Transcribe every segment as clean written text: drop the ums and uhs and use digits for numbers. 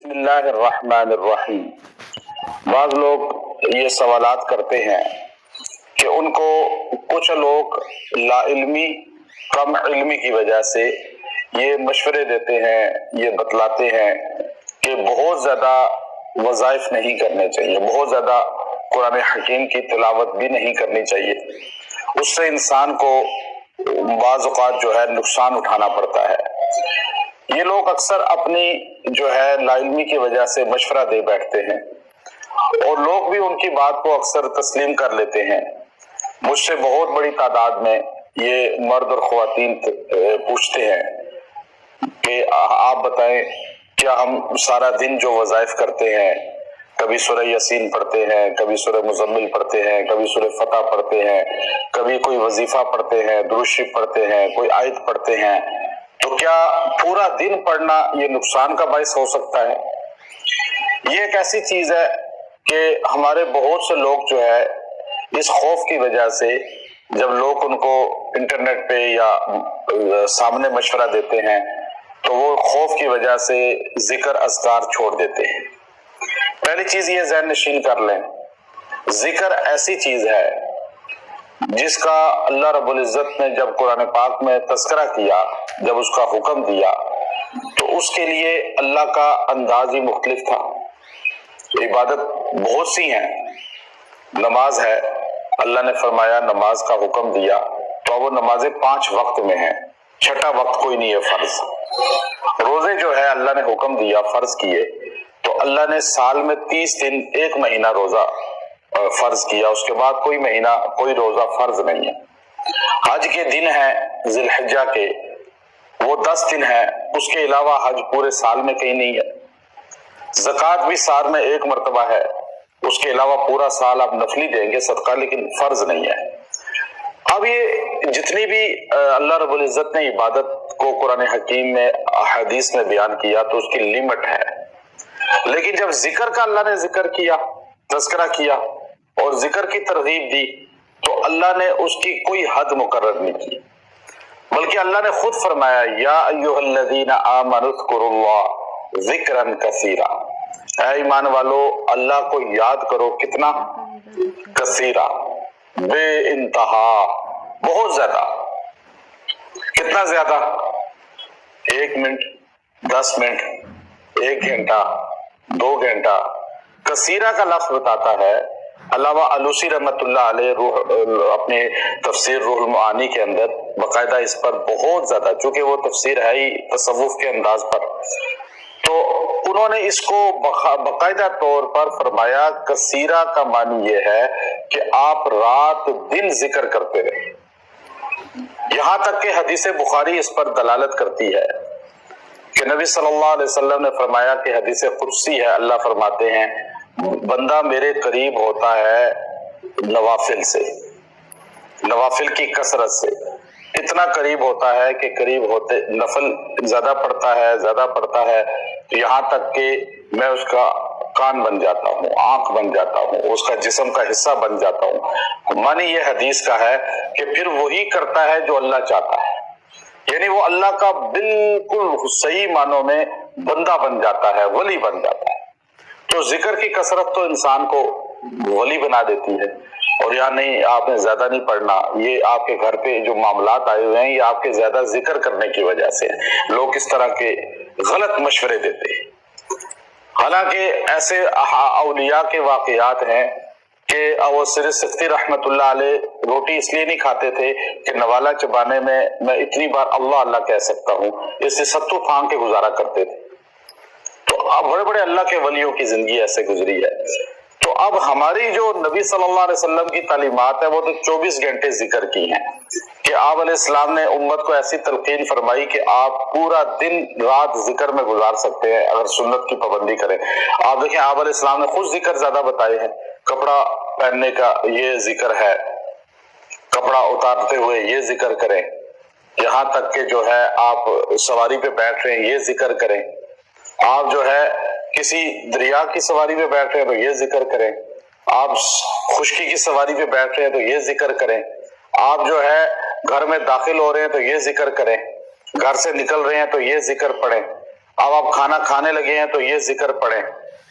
بسم اللہ الرحمن الرحیم۔ بعض لوگ یہ سوالات کرتے ہیں کہ ان کو کچھ لوگ لا علمی کم علمی کی وجہ سے یہ مشورے دیتے ہیں، یہ بتلاتے ہیں کہ بہت زیادہ وظائف نہیں کرنے چاہیے، بہت زیادہ قرآن حکیم کی تلاوت بھی نہیں کرنی چاہیے، اس سے انسان کو بعض اوقات جو ہے نقصان اٹھانا پڑتا ہے۔ یہ لوگ اکثر اپنی جو ہے لا علمی کی وجہ سے مشورہ دے بیٹھتے ہیں اور لوگ بھی ان کی بات کو اکثر تسلیم کر لیتے ہیں۔ مجھ سے بہت بڑی تعداد میں یہ مرد اور خواتین پوچھتے ہیں کہ آپ بتائیں کیا ہم سارا دن جو وظائف کرتے ہیں، کبھی سورہ یاسین پڑھتے ہیں، کبھی سورہ مزمل پڑھتے ہیں، کبھی سورہ فتح پڑھتے ہیں، کبھی کوئی وظیفہ پڑھتے ہیں، درود شریف پڑھتے ہیں، کوئی آیت پڑھتے ہیں، تو کیا پورا دن پڑھنا یہ نقصان کا باعث ہو سکتا ہے؟ یہ ایک ایسی چیز ہے کہ ہمارے بہت سے لوگ جو ہے اس خوف کی وجہ سے جب لوگ ان کو انٹرنیٹ پہ یا سامنے مشورہ دیتے ہیں تو وہ خوف کی وجہ سے ذکر اذکار چھوڑ دیتے ہیں۔ پہلی چیز یہ ذہن نشین کر لیں، ذکر ایسی چیز ہے جس کا اللہ رب العزت نے جب قرآن پاک میں تذکرہ کیا، جب اس کا حکم دیا تو اس کے لیے اللہ کا انداز ہی مختلف تھا۔ عبادت بہت سی ہیں، نماز ہے، اللہ نے فرمایا نماز کا حکم دیا تو وہ نمازیں 5 وقت میں ہیں، چھٹا وقت کوئی نہیں ہے فرض۔ روزے جو ہے اللہ نے حکم دیا فرض کیے تو اللہ نے سال میں 30 دن 1 مہینہ روزہ فرض کیا، اس کے بعد کوئی مہینہ کوئی روزہ فرض نہیں ہے۔ حج کے دن ہیں ذی الحجہ کے، وہ 10 دن ہیں، اس کے علاوہ حج پورے سال میں کہیں نہیں ہے۔ زکوٰۃ بھی سال میں 1 مرتبہ ہے، اس کے علاوہ پورا سال آپ نفلی دیں گے صدقہ، لیکن فرض نہیں ہے۔ اب یہ جتنی بھی اللہ رب العزت نے عبادت کو قرآن حکیم میں احادیث میں بیان کیا تو اس کی لمٹ ہے، لیکن جب ذکر کا اللہ نے ذکر کیا، تذکرہ کیا اور ذکر کی ترغیب دی تو اللہ نے اس کی کوئی حد مقرر نہیں کی، بلکہ اللہ نے خود فرمایا یا ایھا الذین آمنوا اذکروا اللہ ذکرا کثیرا، اے ایمان والو اللہ کو یاد کرو، کتنا؟ کثیرا، بے انتہا، بہت زیادہ۔ کتنا زیادہ؟ 1 منٹ، 10 منٹ، 1 گھنٹہ، 2 گھنٹہ۔ کثیرہ کا لفظ بتاتا ہے، علامہ علوسی رحمۃ اللہ علیہ اپنے تفسیر روح المعانی کے اندر باقاعدہ اس پر بہت زیادہ، چونکہ وہ تفسیر ہے ہی تصوف کے انداز پر، تو انہوں نے اس کو باقاعدہ طور پر فرمایا کثیرہ کا معنی یہ ہے کہ آپ رات دن ذکر کرتے رہیں، یہاں تک کہ حدیث بخاری اس پر دلالت کرتی ہے کہ نبی صلی اللہ علیہ وسلم نے فرمایا کہ حدیث قدسی ہے، اللہ فرماتے ہیں بندہ میرے قریب ہوتا ہے نوافل سے، نوافل کی کثرت سے، اتنا قریب ہوتا ہے کہ قریب ہوتے نفل زیادہ پڑھتا ہے تو یہاں تک کہ میں اس کا کان بن جاتا ہوں، آنکھ بن جاتا ہوں، اس کا جسم کا حصہ بن جاتا ہوں۔ معنی یہ حدیث کا ہے کہ پھر وہی کرتا ہے جو اللہ چاہتا ہے، یعنی وہ اللہ کا بالکل صحیح معنوں میں بندہ بن جاتا ہے، ولی بن جاتا ہے۔ تو ذکر کی کثرت تو انسان کو ولی بنا دیتی ہے، اور یہاں نہیں آپ نے زیادہ نہیں پڑھنا، یہ آپ کے گھر پہ جو معاملات آئے ہوئے ہیں یہ آپ کے زیادہ ذکر کرنے کی وجہ سے لوگ اس طرح کے غلط مشورے دیتے ہیں۔ حالانکہ ایسے اولیاء کے واقعات ہیں کہ وہ سر سختی رحمت اللہ علیہ روٹی اس لیے نہیں کھاتے تھے کہ نوالا چبانے میں میں اتنی بار اللہ اللہ کہہ سکتا ہوں، اس سے ستو پھانگ کے گزارا کرتے تھے۔ تو اب بڑے بڑے اللہ کے ولیوں کی زندگی ایسے گزری ہے۔ تو اب ہماری جو نبی صلی اللہ علیہ وسلم کی تعلیمات ہے وہ تو 24 گھنٹے ذکر کی ہیں کہ آپ علیہ السلام نے امت کو ایسی تلقین فرمائی کہ آپ پورا دن رات ذکر میں گزار سکتے ہیں اگر سنت کی پابندی کریں۔ آپ دیکھیں آپ علیہ السلام نے خود ذکر زیادہ بتائے ہیں، کپڑا پہننے کا یہ ذکر ہے، کپڑا اتارتے ہوئے یہ ذکر کریں، یہاں تک کہ جو ہے آپ سواری پہ بیٹھ رہے ہیں یہ ذکر کریں، آپ جو ہے کسی دریا کی سواری پہ بیٹھ رہے ہیں تو یہ ذکر کریں، آپ خشکی کی سواری پہ بیٹھ رہے ہیں تو یہ ذکر کریں، آپ جو ہے گھر میں داخل ہو رہے ہیں تو یہ ذکر کریں، گھر سے نکل رہے ہیں تو یہ ذکر پڑھیں، اب آپ کھانا کھانے لگے ہیں تو یہ ذکر پڑھیں،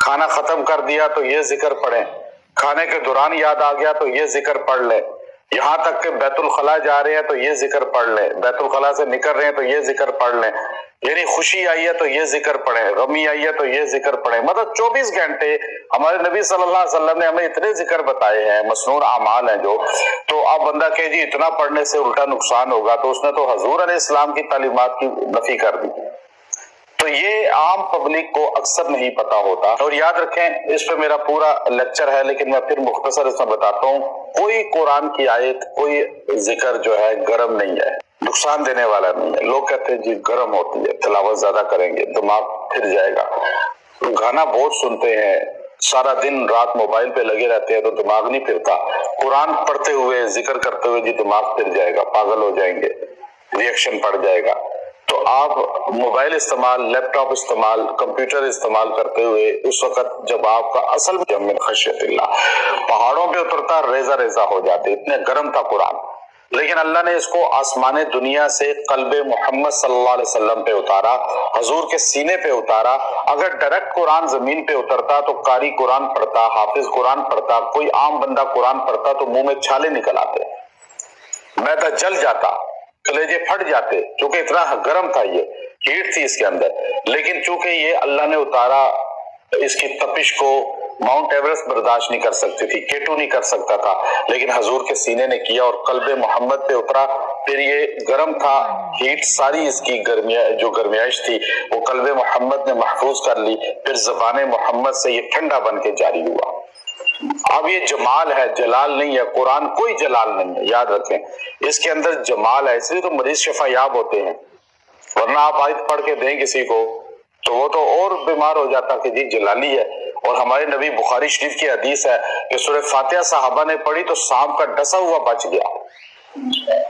کھانا ختم کر دیا تو یہ ذکر پڑھیں، کھانے کے دوران یاد آ گیا تو یہ ذکر پڑھ لیں، یہاں تک کہ بیت الخلاء جا رہے ہیں تو یہ ذکر پڑھ لیں، بیت الخلاء سے نکل رہے ہیں تو یہ ذکر پڑھ لیں، یعنی خوشی آئی ہے تو یہ ذکر پڑھیں، غمی آئی ہے تو یہ ذکر پڑھیں۔ مطلب 24 گھنٹے ہمارے نبی صلی اللہ علیہ وسلم نے ہمیں اتنے ذکر بتائے ہیں، مسنون اعمال ہیں جو، تو اب بندہ کہ جی اتنا پڑھنے سے الٹا نقصان ہوگا، تو اس نے تو حضور علیہ السلام کی تعلیمات کی نفی کر دی۔ تو یہ عام پبلک کو اکثر نہیں پتا ہوتا، اور یاد رکھیں اس پہ میرا پورا لیکچر ہے، لیکن میں پھر مختصر اس میں بتاتا ہوں، کوئی قرآن کی آیت، کوئی ذکر جو ہے گرم نہیں ہے، نقصان دینے والا نہیں ہے۔ لوگ کہتے ہیں جی گرم ہوتی ہے، تلاوت زیادہ کریں گے دماغ پھر جائے گا، گانا بہت سنتے ہیں، سارا دن رات موبائل پہ لگے رہتے ہیں تو دماغ نہیں پھرتا، قرآن پڑھتے ہوئے ذکر کرتے ہوئے جی دماغ پھر جائے گا، پاگل ہو جائیں گے، ریئیکشن پڑ جائے گا۔ تو آپ موبائل استعمال، لیپ ٹاپ استعمال، کمپیوٹر استعمال کرتے ہوئے اس وقت جب آپ کا اصل من خشیت اللہ پہاڑوں پہ اترتا، ریزہ ریزہ ہو جاتے، اتنے گرم تھا قرآن، لیکن اللہ نے اس کو آسمان دنیا سے قلب محمد صلی اللہ علیہ وسلم پہ اتارا، حضور کے سینے پہ اتارا۔ اگر ڈائریکٹ قرآن زمین پہ اترتا تو قاری قرآن پڑھتا، حافظ قرآن پڑھتا، کوئی عام بندہ قرآن پڑھتا تو منہ میں چھالے نکل آتے، میدا جل جاتا، کلیجے پھٹ جاتے، کیونکہ اتنا گرم تھا، یہ ہیٹ تھی اس کے اندر۔ لیکن چونکہ یہ اللہ نے اتارا، اس کی تپش کو ماؤنٹ ایورسٹ برداشت نہیں کر سکتی تھی، کیٹو نہیں کر سکتا تھا، لیکن حضور کے سینے نے کیا اور قلب محمد پہ اترا، پھر یہ گرم تھا، ہیٹ ساری اس کی جو گرمیائش تھی وہ قلب محمد نے محفوظ کر لی، پھر زبان محمد سے یہ ٹھنڈا بن کے جاری ہوا۔ اب یہ جمال ہے، جلال نہیں ہے، قرآن کوئی جلال نہیں ہے، یاد رکھیں اس کے اندر جمال ہے، اس لیے تو مریض شفا یاب ہوتے ہیں، ورنہ آپ آیت پڑھ کے دیں کسی کو تو وہ تو اور بیمار ہو جاتا کہ جی جلالی ہے۔ اور ہمارے نبی بخاری شریف کی حدیث ہے کہ سورہ فاتحہ صحابہ نے پڑھی تو سانپ کا ڈسا ہوا بچ گیا۔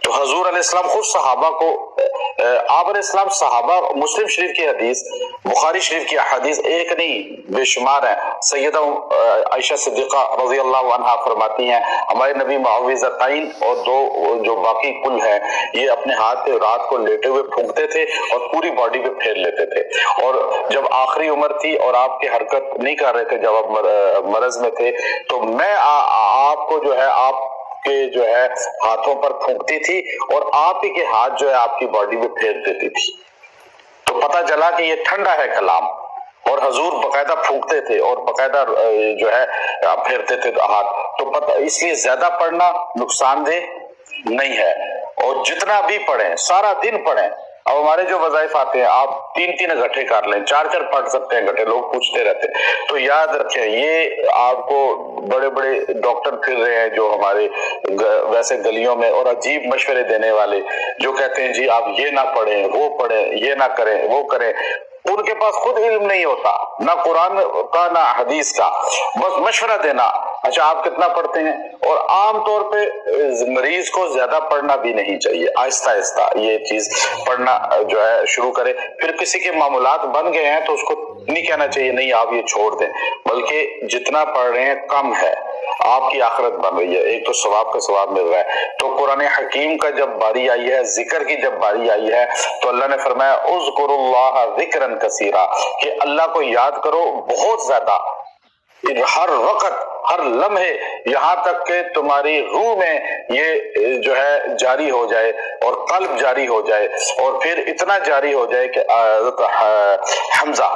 تو حضور علیہ السلام خود صحابہ کو، آپ علیہ السلام صحابہ، مسلم شریف کی حدیث، بخاری شریف کی حدیث ایک نہیں بے شمار ہیں۔ سیدہ عائشہ صدیقہ رضی اللہ عنہا فرماتی ہیں ہمارے نبی معوذتین اور دو جو باقی کل ہیں یہ اپنے ہاتھ پہ رات کو لیٹے ہوئے پھونکتے تھے اور پوری باڈی پہ پھیر لیتے تھے، اور جب آخری عمر تھی اور آپ کی حرکت نہیں کر رہے تھے، جب آپ مرض میں تھے، تو میں آپ کو جو ہے آپ کے جو ہے ہاتھوں پر پھونکتی تھی اور آپ ہی کے ہاتھ جو ہے آپ کی باڈی پہ پھیر دیتی تھی، تو پتہ چلا کہ یہ ٹھنڈا ہے کلام، اور حضور باقاعدہ پھونکتے تھے اور باقاعدہ جو ہے پھیرتے تھے ہاتھ، تو پتہ اس لیے زیادہ پڑھنا نقصان دہ نہیں ہے، اور جتنا بھی پڑھیں سارا دن پڑھیں۔ اب ہمارے جو وظائف آتے ہیں آپ 3 گھٹے کر لیں، 4 پڑھ سکتے ہیں گھٹے، لوگ پوچھتے رہتے ہیں، تو یاد رکھیں یہ آپ کو بڑے بڑے ڈاکٹر پھر رہے ہیں جو ہمارے ویسے گلیوں میں، اور عجیب مشورے دینے والے جو کہتے ہیں جی آپ یہ نہ پڑھیں، وہ پڑھیں، یہ نہ کریں، وہ کریں، ان کے پاس خود علم نہیں ہوتا، نہ قرآن کا نہ حدیث کا، بس مشورہ دینا، اچھا آپ کتنا پڑھتے ہیں۔ اور عام طور پہ مریض کو زیادہ پڑھنا بھی نہیں چاہیے، آہستہ آہستہ یہ چیز پڑھنا جو ہے شروع کرے، پھر کسی کے معمولات بن گئے ہیں تو اس کو نہیں کہنا چاہیے نہیں آپ یہ چھوڑ دیں، بلکہ جتنا پڑھ رہے ہیں کم ہے، آپ کی آخرت بن رہی ہے، ایک تو ثواب کا ثواب مل رہا ہے۔ تو قرآن حکیم کا جب باری آئی ہے، ذکر کی جب باری آئی ہے تو اللہ نے فرمایا اذکروا اللہ ذکرا کثیرا، کہ اللہ کو یاد کرو بہت زیادہ، ہر وقت، ہر لمحے، یہاں تک کہ تمہاری روح میں یہ جو ہے جاری ہو جائے اور قلب جاری ہو جائے، اور پھر اتنا جاری ہو جائے کہ حضرت حمزہ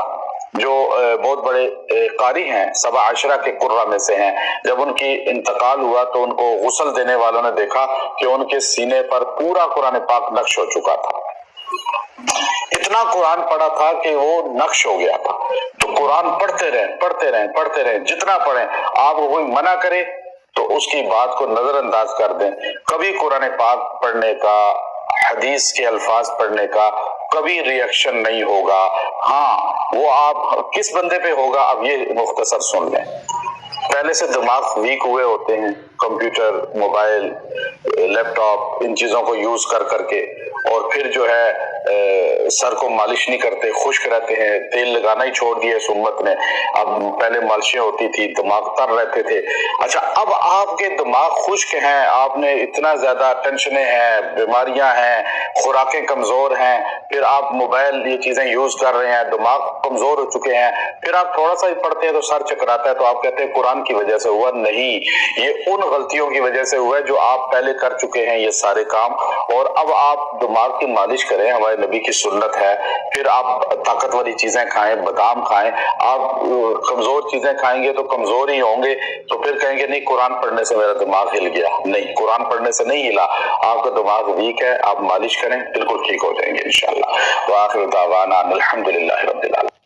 جو بہت بڑے قاری ہیں، 7 عشرہ کے قرہ میں سے ہیں، جب ان کی انتقال ہوا تو ان کو غسل دینے والوں نے دیکھا کہ ان کے سینے پر پورا قرآن پاک نقش ہو چکا تھا، اتنا قرآن پڑھا تھا کہ وہ نقش ہو گیا تھا۔ تو قرآن پڑھتے رہیں، پڑھتے رہیں، پڑھتے رہیں، جتنا پڑھیں، آپ کو کوئی منع کرے تو اس کی بات کو نظر انداز کر دیں، کبھی قرآن پاک پڑھنے کا، حدیث کے الفاظ پڑھنے کا کبھی ریئیکشن نہیں ہوگا۔ ہاں وہ آپ کس بندے پہ ہوگا اب یہ مختصر سن لیں۔ پہلے سے دماغ ویک ہوئے ہوتے ہیں، کمپیوٹر، موبائل، لیپ ٹاپ، ان چیزوں کو یوز کر کے، اور پھر جو ہے سر کو مالش نہیں کرتے، خشک رہتے ہیں، تیل لگانا ہی چھوڑ دیا اس امت نے، اب پہلے مالشیں ہوتی تھی، دماغ تر رہتے تھے۔ اچھا اب آپ کے دماغ خشک ہیں، آپ نے اتنا زیادہ ٹینشنیں ہیں، بیماریاں ہیں، خوراکیں کمزور ہیں، پھر آپ موبائل یہ چیزیں یوز کر رہے ہیں، دماغ کمزور ہو چکے ہیں، پھر آپ تھوڑا سا ہی پڑھتے ہیں تو سر چکراتا ہے، تو آپ کہتے ہیں قرآن کی وجہ سے ہوا۔ نہیں، یہ ان غلطیوں کی وجہ سے ہوا ہے جو آپ پہلے کر چکے ہیں یہ سارے کام، اور اب آپ دماغ کی مالش کریں، ہمارے نبی کی سنت ہے۔ پھر آپ طاقت والی چیزیں کھائیں، بادام کھائیں۔ آپ کمزور چیزیں کھائیں گے تو کمزور ہی ہوں گے، تو پھر کہیں گے نہیں قرآن پڑھنے سے میرا دماغ ہل گیا۔ نہیں، قرآن پڑھنے سے نہیں ہلا، آپ کا دماغ ویک ہے، آپ مالش کریں، بالکل ٹھیک ہو جائیں گے انشاءاللہ۔ وآخر دعوانا الحمدللہ رب العالمین۔